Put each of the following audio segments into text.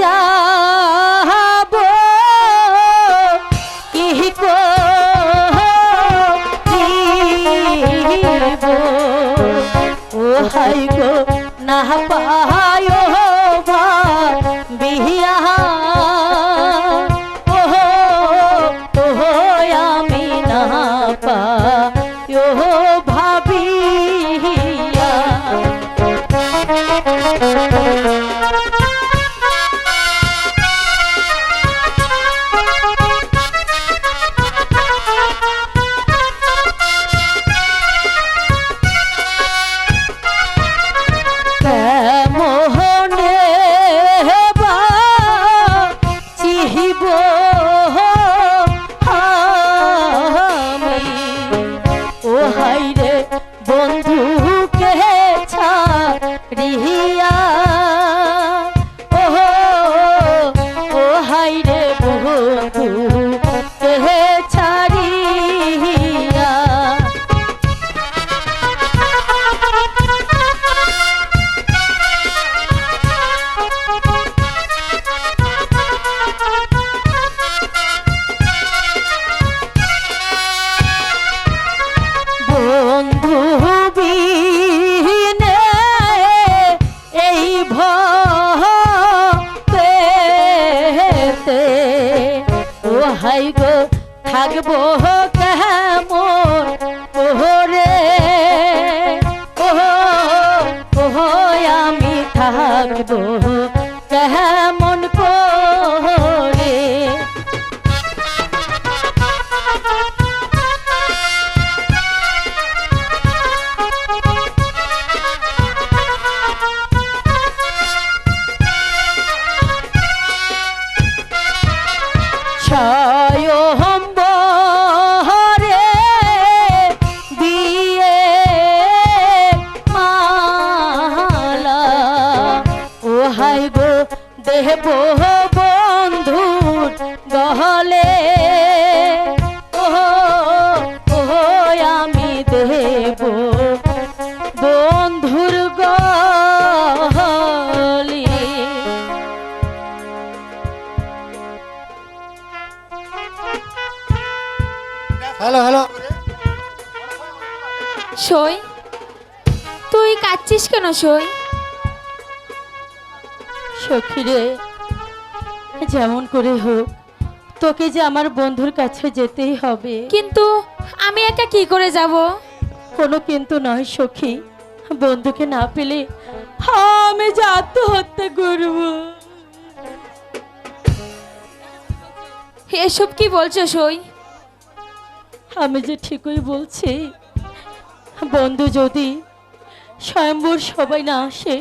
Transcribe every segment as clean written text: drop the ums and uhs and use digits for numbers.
যাব কি করিব ও হাই গো না পায় বিহিয়া আমি না পায় ভাবিয়া হাই গো থাকবো কেমন ওরে আমি থাকবো কেমন করে স্বয়ম্বরে দিয়ে মালা ও হাই গো দেব বন্ধুর গহলে আমি দেব বন্ধুর গহলে হ্যালো হ্যালো সই তুই কাঁদছিস কেন সই? সখীরে যেমন করে হোক তোকে যে আমার বন্ধুর কাছে যেতেই হবে। কিন্তু আমি একা কি করে যাব? কোনো কিন্তু নয় সখী, বন্ধুকে না পেলে আমি যে আত্মহত্যা করব। এসব কি বলছো সই? আমি যে ঠিকই বলছি, বন্ধু যদি স্বয়ম্বর সবাই না আসে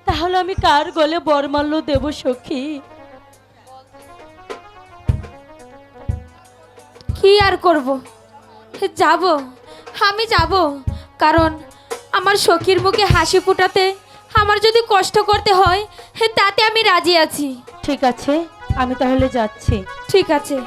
তাহলে আমি কার গলে বরমাল্য দেব সখী? কি আর করব, যাব, আমি যাব, কারণ আমার সখীর মুখে হাসি ফোটাতে আমার যদি কষ্ট করতে হয় তাতে আমি রাজি আছি। ঠিক আছে, আমি তাহলে যাচ্ছি। ঠিক আছে।